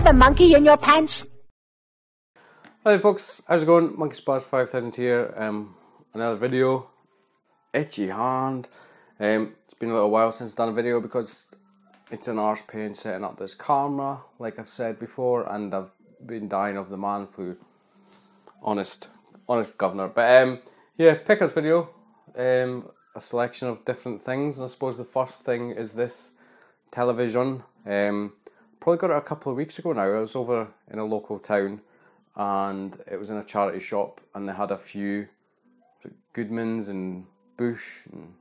have a monkey in your pants? Hi folks, how's it going? Monkey Splash 5000 here. Another video. Itchy hand. It's been a little while since I've done a video because it's an arse pain setting up this camera, like I've said before, and I've been dying of the man flu. Honest governor. But yeah, pickups video. A selection of different things, and I suppose the first thing is this television. Probably got it a couple of weeks ago now. I was over in a local town and it was in a charity shop, and they had a few Goodmans and Bush and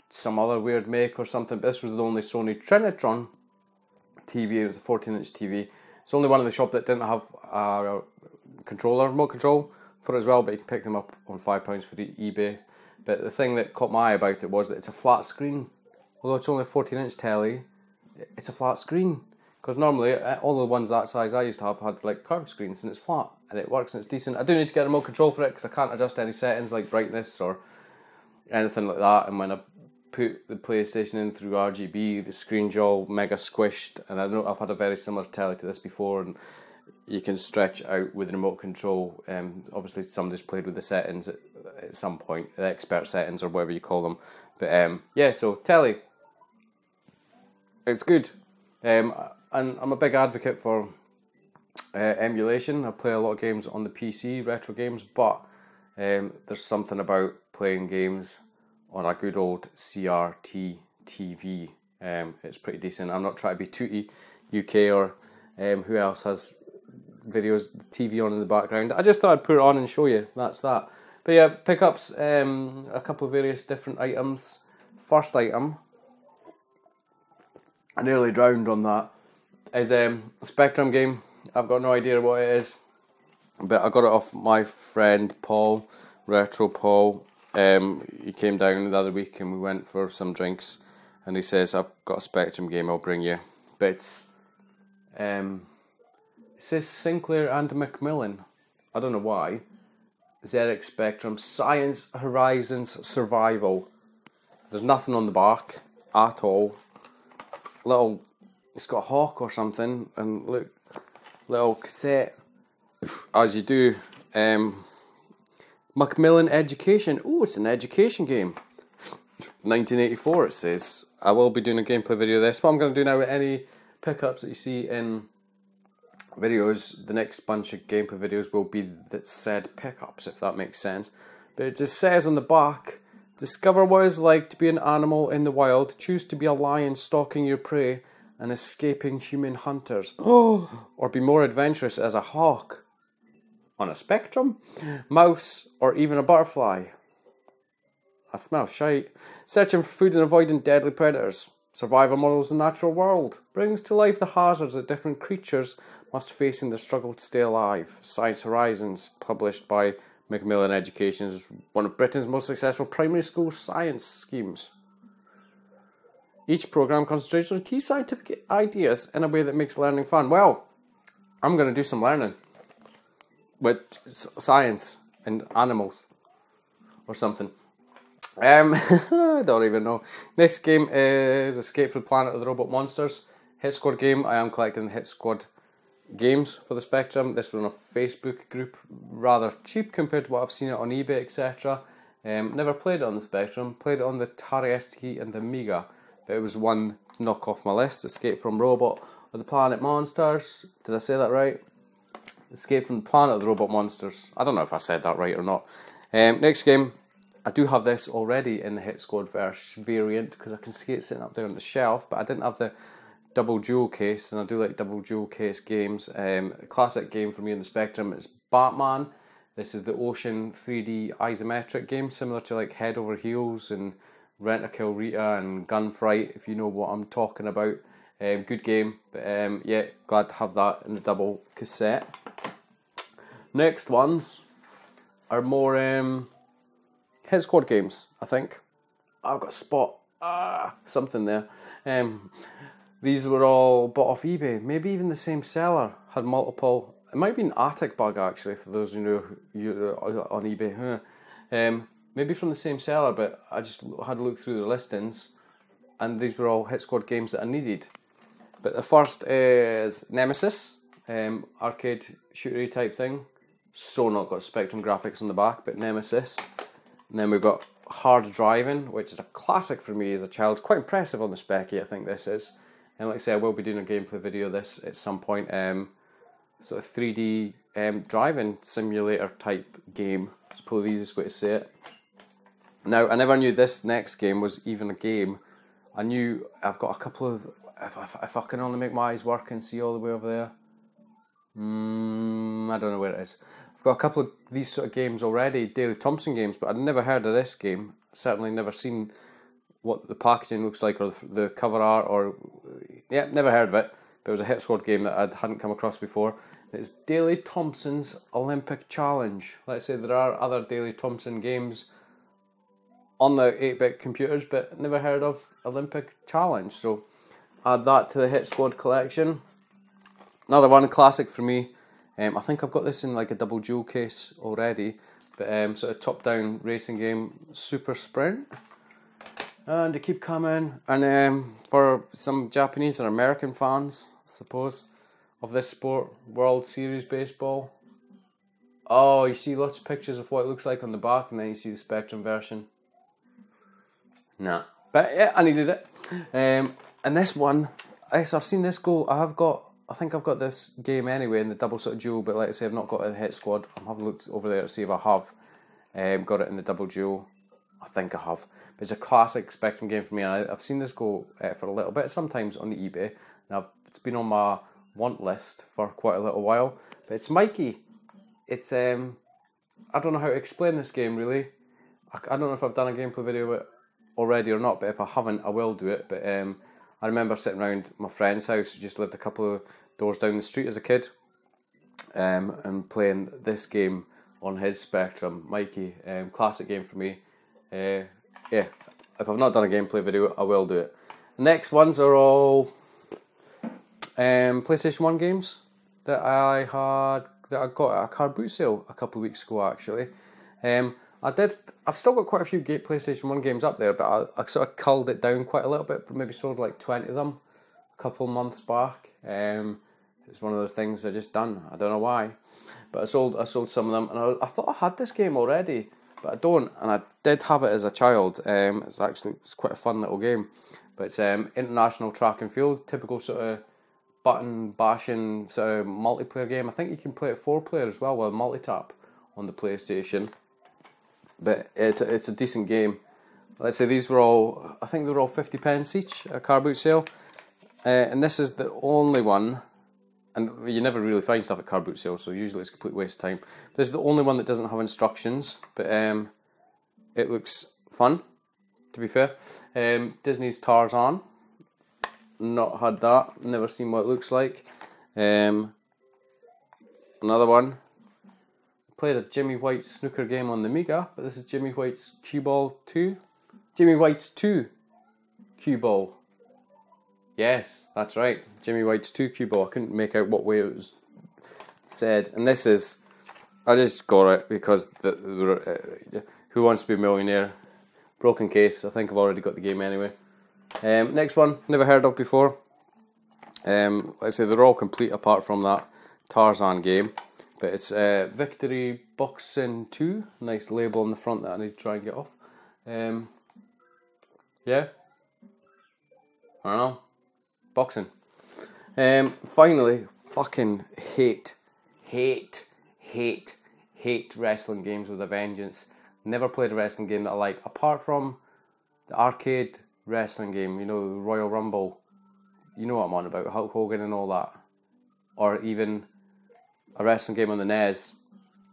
some other weird make or something, but this was the only Sony Trinitron TV. It was a 14-inch TV. It's the only one in the shop that didn't have a controller, remote control for it as well, but you can pick them up on £5 for eBay. But the thing that caught my eye about it was that it's a flat screen. Although it's only a 14-inch telly, it's a flat screen. Because normally, all the ones that size I used to have had like curved screens, and it's flat, and it works, and it's decent. I do need to get a remote control for it, because I can't adjust any settings like brightness or anything like that. And when I put the PlayStation in through RGB, the screen's all mega squished, and I know I've had a very similar telly to this before, and you can stretch out with the remote control. Obviously somebody's played with the settings at some point, the expert settings or whatever you call them. But yeah, so telly, it's good. And I'm a big advocate for emulation. I play a lot of games on the PC, retro games, but there's something about playing games on a good old CRT TV. It's pretty decent. I'm not trying to be Tootie UK or who else has videos, TV on in the background. I just thought I'd put it on and show you. That's that. But yeah, pickups, a couple of various different items. First item, I nearly drowned on that, is a Spectrum game. I've got no idea what it is, but I got it off my friend Paul, Retro Paul. He came down the other week and we went for some drinks, and he says, I've got a Spectrum game, I'll bring you. But it's, it says Sinclair and Macmillan. I don't know why. ZX Spectrum Science Horizons Survival. There's nothing on the back at all. It's got a hawk or something, and look, little cassette, as you do. Macmillan Education. Oh, it's an education game. 1984 it says. I will be doing a gameplay video of this. What I'm going to do now with any pickups that you see in videos, the next bunch of gameplay videos will be that said pickups, if that makes sense. But it just says on the back, discover what it's like to be an animal in the wild, choose to be a lion stalking your prey and escaping human hunters, or be more adventurous as a hawk on a Spectrum, mouse, or even a butterfly. I smell shite. Searching for food and avoiding deadly predators. Survival models in the natural world. Brings to life the hazards that different creatures must face in the struggle to stay alive. Science Horizons, published by Macmillan Education, is one of Britain's most successful primary school science schemes. Each programme concentrates on key scientific ideas in a way that makes learning fun. Well, I'm going to do some learning with science and animals or something. I don't even know. Next game is Escape from the Planet of the Robot Monsters. Hit Squad game. I am collecting Hit Squad games for the Spectrum. This was on a Facebook group, rather cheap compared to what I've seen it on eBay, etc. Never played it on the Spectrum. Played it on the Atari ST and the Amiga. But it was one to knock off my list. Escape from Robot of the Planet Monsters. Did I say that right? Escape from the Planet of the Robot Monsters. I don't know if I said that right or not. Next game. I do have this already in the Hit Squad variant, because I can see it sitting up there on the shelf, but I didn't have the double jewel case, and I do like double jewel case games. A classic game for me in the Spectrum is Batman. This is the Ocean 3D isometric game, similar to like Head Over Heels and Rent-A-Kill Rita and Gunfight, if you know what I'm talking about. Good game, but yeah, glad to have that in the double cassette. Next ones are more Hit Squad games, I think. I've got a spot, something there. These were all bought off eBay. Maybe even the same seller had multiple. It might be an Attic bug actually, for those who know on eBay. Maybe from the same seller, but I just had a look through the listings, and these were all Hit Squad games that I needed. But the first is Nemesis, arcade shootery type thing. So not got Spectrum graphics on the back, but Nemesis. And then we've got Hard Driving, which is a classic for me as a child. Quite impressive on the specky, I think this is. And like I say, I will be doing a gameplay video of this at some point. Sort of 3D driving simulator type game. That's probably the easiest way to say it. Now, I never knew this next game was even a game. I knew I've got a couple of... If I can only make my eyes work and see all the way over there. I don't know where it is. I've got a couple of these sort of games already, Daley Thompson games, but I'd never heard of this game. Certainly never seen what the packaging looks like or the cover art or... Yeah, never heard of it. But it was a Hit Squad game that I hadn't come across before. It's Daley Thompson's Olympic Challenge. Let's say there are other Daley Thompson games on the 8-bit computers, but never heard of Olympic Challenge. So add that to the Hit Squad collection. Another one, classic for me. I think I've got this in like a double jewel case already. But sort of top-down racing game, Super Sprint. And they keep coming. And for some Japanese or American fans, I suppose, of this sport, World Series Baseball. Oh, you see lots of pictures of what it looks like on the back, and then you see the Spectrum version. Nah. But yeah, I needed it. And this one, I've seen this go. I think I've got this game anyway in the double sort of dual, but like I say, I've not got it in the Hit Squad. I'm having looked over there to see if I have got it in the double dual. I think I have. But it's a classic Spectrum game for me, and I've seen this go for a little bit, sometimes on the eBay. And it's been on my want list for quite a little while. But it's Mikey. It's I don't know how to explain this game really. I don't know if I've done a gameplay video of it already or not, but if I haven't, I will do it. But I remember sitting around my friend's house who just lived a couple of doors down the street as a kid, and playing this game on his Spectrum. Mikey, classic game for me. Yeah, if I've not done a gameplay video, I will do it. The next ones are all PlayStation 1 games that I got at a car boot sale a couple of weeks ago actually. I've still got quite a few PlayStation 1 games up there, but I sort of culled it down quite a little bit, but maybe sold like 20 of them a couple months back. It's one of those things I just done. I don't know why, but I sold some of them, and I thought I had this game already, but I don't, and I did have it as a child. It's quite a fun little game, but it's International Track and Field, typical sort of button bashing sort of multiplayer game. I think you can play it 4-player as well with multi-tap on the PlayStation. But it's a decent game. Let's say these were all, I think they were all 50p each at a car boot sale. And this is the only one, and you never really find stuff at car boot sales, so usually it's a complete waste of time. This is the only one that doesn't have instructions, but it looks fun, to be fair. Disney's Tarzan. Not had that, never seen what it looks like. Another one. Played a Jimmy White snooker game on the Amiga, but this is Jimmy White's Cue Ball 2. Jimmy White's 2 Cue Ball. Yes, that's right. Jimmy White's 2 Cue Ball. I couldn't make out what way it was said. And this is, I just got it because Who Wants to Be a Millionaire? Broken case. I think I've already got the game anyway. Next one, never heard of before. Like I say, they're all complete apart from that Tarzan game. But it's Victory Boxing 2. Nice label on the front that I need to try and get off. Yeah. I don't know. Boxing. Finally, fucking hate wrestling games with a vengeance. Never played a wrestling game that I like, apart from the arcade wrestling game, you know, Royal Rumble. You know what I'm on about, Hulk Hogan and all that. Or even a wrestling game on the NES.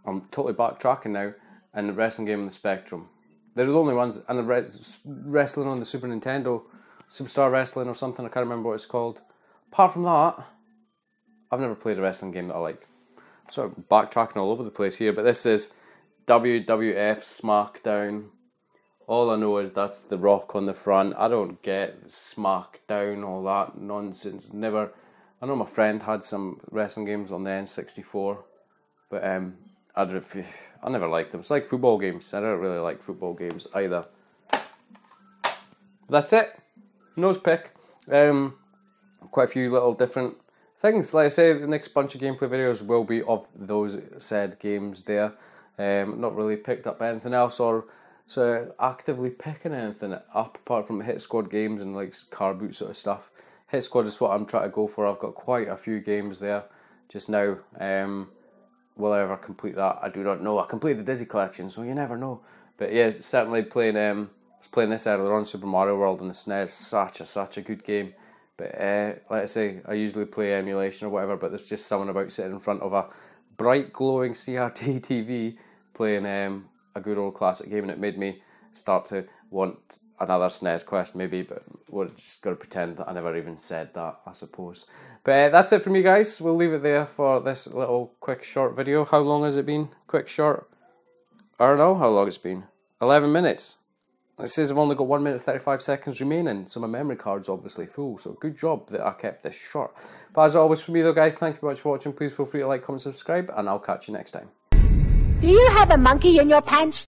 I'm totally backtracking now. And a wrestling game on the Spectrum. They're the only ones. And the wrestling on the Super Nintendo, Superstar Wrestling or something, I can't remember what it's called. Apart from that, I've never played a wrestling game that I like. Sort of backtracking all over the place here, but this is WWF SmackDown. All I know is that's The Rock on the front. I don't get SmackDown, all that nonsense. Never. I know my friend had some wrestling games on the N64, but I never liked them. It's like football games. I don't really like football games either. That's it. Nose pick. quite a few little different things. Like I say, the next bunch of gameplay videos will be of those said games there. Not really picked up anything else or actively picking anything up apart from Hit Squad games and like car boot sort of stuff. Hit Squad is what I'm trying to go for. I've got quite a few games there just now. Will I ever complete that? I do not know. I completed the Dizzy collection, so you never know. But yeah, certainly playing. I was playing this earlier on, Super Mario World on the SNES. Such a good game. But like I say, I usually play emulation or whatever. But there's just something about sitting in front of a bright, glowing CRT TV playing a good old classic game, and it made me start to want another SNES quest maybe, but we're just going to pretend that I never even said that, I suppose. But that's it from you guys. We'll leave it there for this little quick short video. How long has it been? Quick short? I don't know how long it's been. 11 minutes. It says I've only got 1 minute 35 seconds remaining, so my memory card's obviously full, so good job that I kept this short. But as always from me though guys, thank you very much for watching. Please feel free to like, comment, subscribe, and I'll catch you next time. Do you have a monkey in your pants?